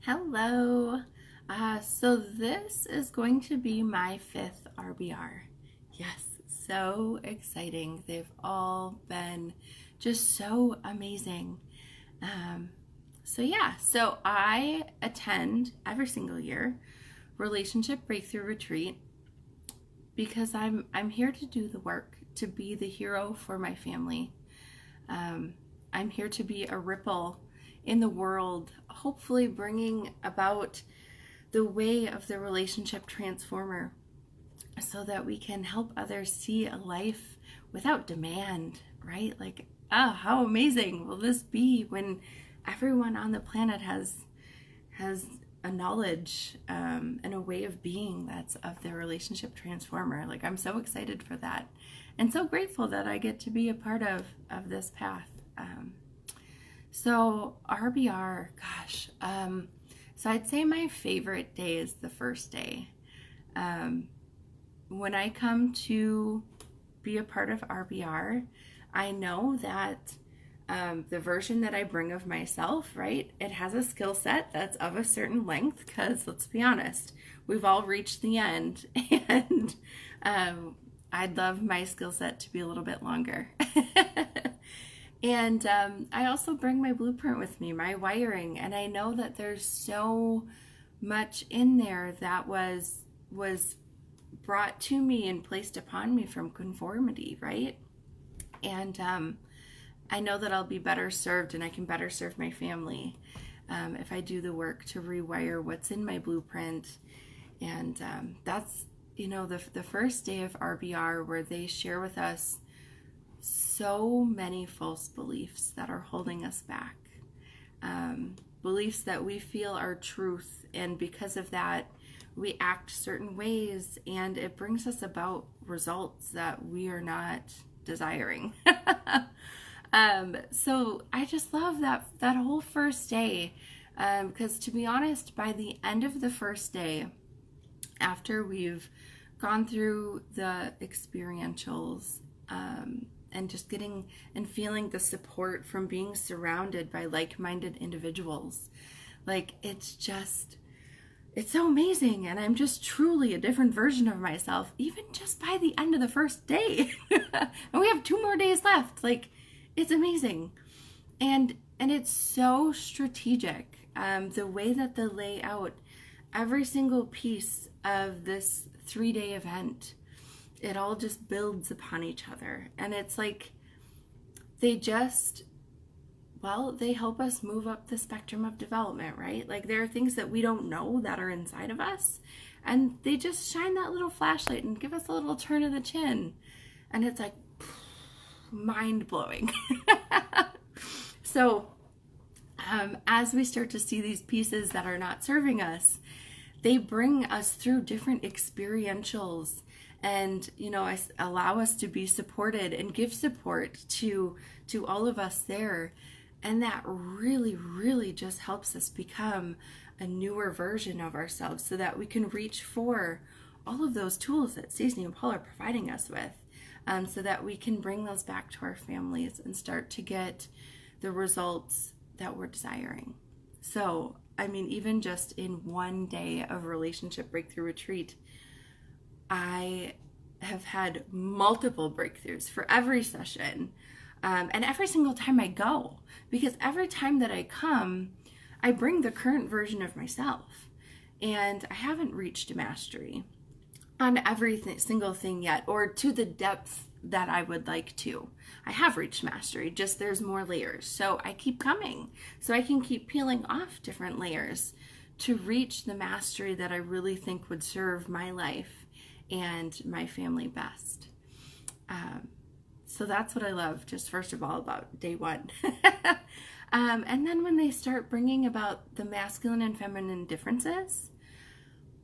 Hello. So this is going to be my fifth RBR. Yes, so exciting. They've all been just so amazing. Um, so I attend every single year Relationship Breakthrough Retreat because I'm here to do the work, to be the hero for my family. Um, I'm here to be a ripple in the world, hopefully bringing about the way of the relationship transformer so that we can help others see a life without demand, right? Like, how amazing will this be when everyone on the planet has a knowledge and a way of being that's of the relationship transformer. Like, I'm so excited for that and so grateful that I get to be a part of this path. So RBR, gosh, so I'd say my favorite day is the first day. When I come to be a part of RBR, I know that the version that I bring of myself, right, it has a skill set that's of a certain length because let's be honest, we've all reached the end and I'd love my skill set to be a little bit longer. And I also bring my blueprint with me, my wiring, and I know that there's so much in there that was brought to me and placed upon me from conformity, right? And I know that I'll be better served and I can better serve my family if I do the work to rewire what's in my blueprint. And that's, the first day of RBR where they share with us so many false beliefs that are holding us back. Beliefs that we feel are truth, and because of that, we act certain ways, and it brings us about results that we are not desiring. So I just love that whole first day, because to be honest, by the end of the first day, after we've gone through the experientials, and just getting and feeling the support from being surrounded by like-minded individuals. Like, it's so amazing. And I'm just truly a different version of myself, even just by the end of the first day. And we have 2 more days left. Like, it's amazing. And it's so strategic. The way that they lay out every single piece of this 3-day event, it all just builds upon each other. And it's like they help us move up the spectrum of development, right? Like, there are things that we don't know that are inside of us, and they just shine that little flashlight and give us a little turn of the chin. And it's like mind blowing. So as we start to see these pieces that are not serving us, they bring us through different experientials and allow us to be supported and give support to all of us there. And that really, really just helps us become a newer version of ourselves so that we can reach for all of those tools that Stacey and Paul are providing us with, so that we can bring those back to our families and start to get the results that we're desiring. So, I mean, even just in one day of Relationship Breakthrough Retreat, I have had multiple breakthroughs for every session, and every single time I go, because every time that I come, I bring the current version of myself, and I haven't reached mastery on every single thing yet, or to the depth that I would like to. I have reached mastery, just there's more layers. So I keep coming, so I can keep peeling off different layers to reach the mastery that I really think would serve my life and my family best. So that's what I love, just first of all, about day one. And then when they start bringing about the masculine and feminine differences,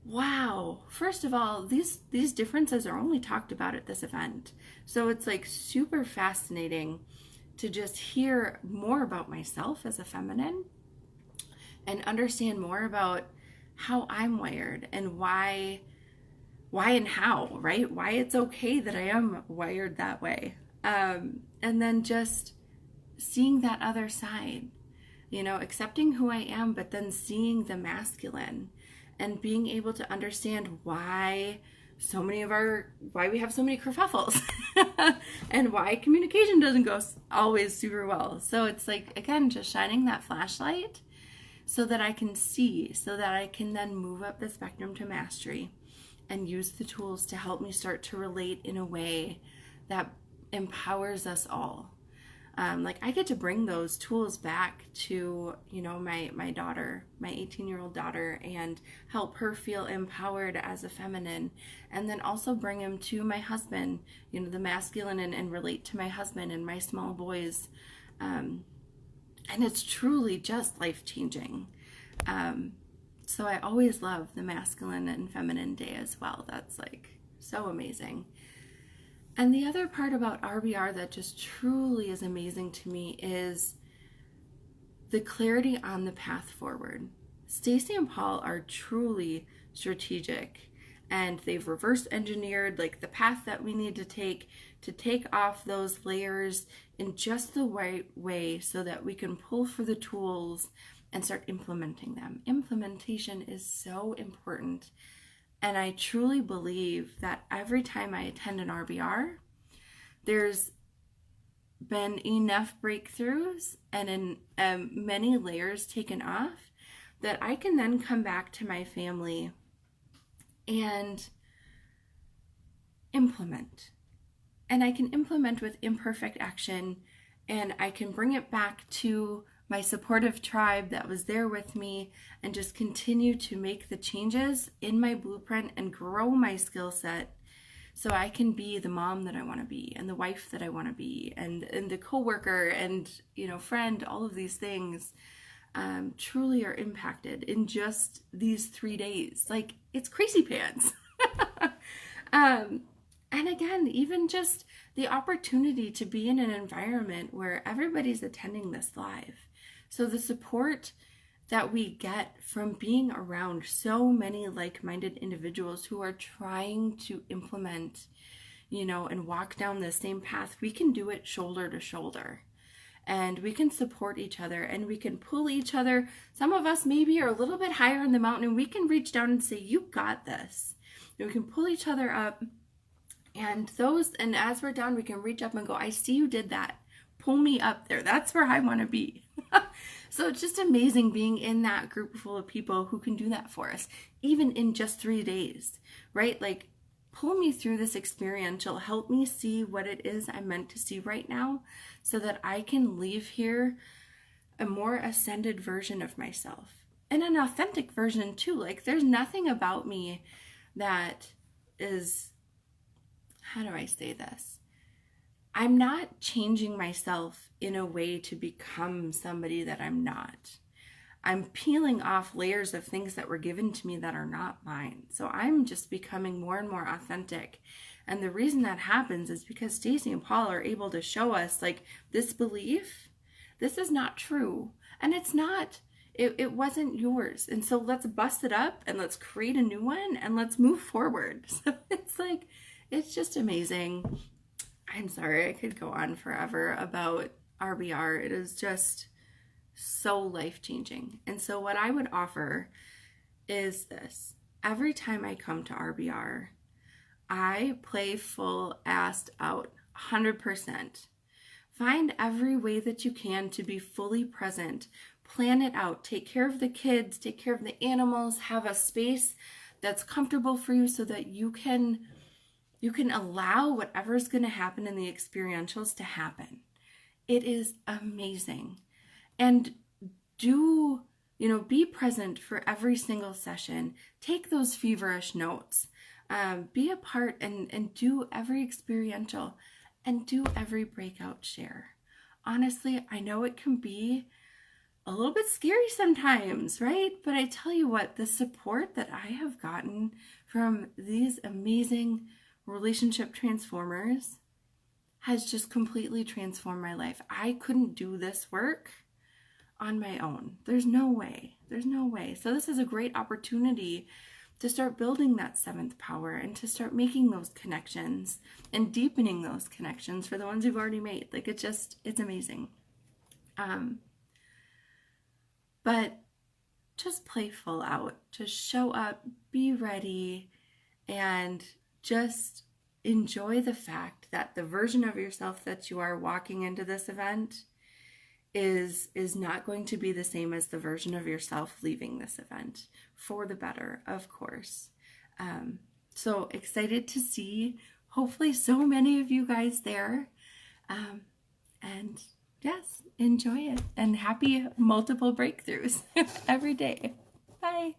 wow, first of all, these differences are only talked about at this event. So it's like super fascinating to just hear more about myself as a feminine and understand more about how I'm wired and why and how, right? Why it's okay that I am wired that way. And then just seeing that other side, accepting who I am, but then seeing the masculine and being able to understand why we have so many kerfuffles and why communication doesn't go always super well. So it's like, again, just shining that flashlight so that I can see, so that I can then move up the spectrum to mastery and use the tools to help me start to relate in a way that empowers us all. Like I get to bring those tools back to, my daughter, my 18-year-old daughter, and help her feel empowered as a feminine, and then also bring them to my husband, the masculine, and relate to my husband and my small boys. And it's truly just life-changing. So I always love the masculine and feminine day as well. That's like so amazing. And the other part about RBR that just truly is amazing to me is the clarity on the path forward. Stacy and Paul are truly strategic, and they've reverse engineered like the path that we need to take off those layers in just the right way so that we can pull for the tools and start implementing them. Implementation is so important. And I truly believe that every time I attend an RBR, there's been enough breakthroughs and many layers taken off that I can then come back to my family and implement. And I can implement with imperfect action, and I can bring it back to my supportive tribe that was there with me and just continue to make the changes in my blueprint and grow my skill set so I can be the mom that I want to be, and the wife that I want to be, and the coworker and friend. All of these things truly are impacted in just these 3 days. Like, it's crazy pants. And again, even just the opportunity to be in an environment where everybody's attending this live. So the support that we get from being around so many like-minded individuals who are trying to implement, and walk down the same path, we can do it shoulder to shoulder. And we can support each other, and we can pull each other. Some of us maybe are a little bit higher in the mountain, and we can reach down and say, you got this. And we can pull each other up. And as we're down, we can reach up and go, I see you did that. Pull me up there. That's where I want to be. So it's just amazing being in that group full of people who can do that for us, even in just 3 days, right? Like, pull me through this experiential, help me see what it is I'm meant to see right now so that I can leave here a more ascended version of myself, and an authentic version too. Like, there's nothing about me that is, how do I say this? I'm not changing myself in a way to become somebody that I'm not. I'm peeling off layers of things that were given to me that are not mine. So I'm just becoming more and more authentic. And the reason that happens is because Stacy and Paul are able to show us, like, this belief, this is not true. And it's not, it wasn't yours. And so let's bust it up and let's create a new one and let's move forward. So it's like, it's just amazing. I'm sorry, I could go on forever about RBR. It is just so life-changing. And so what I would offer is this. Every time I come to RBR, I play full-assed out, 100%. Find every way that you can to be fully present. Plan it out. Take care of the kids, take care of the animals, have a space that's comfortable for you so that you can allow whatever's going to happen in the experientials to happen. It is amazing. And be present for every single session. Take those feverish notes. Be a part and do every experiential and do every breakout share. Honestly, I know it can be a little bit scary sometimes, right? But I tell you what, the support that I have gotten from these amazing relationship transformers has just completely transformed my life. I couldn't do this work on my own. There's no way. There's no way. So this is a great opportunity to start building that seventh power and to start making those connections and deepening those connections for the ones you've already made. Like, it's amazing. but just play full out. Just show up, be ready, and just enjoy the fact that the version of yourself that you are walking into this event is not going to be the same as the version of yourself leaving this event, for the better, of course. So excited to see hopefully so many of you guys there. And yes, enjoy it, and happy multiple breakthroughs every day. Bye.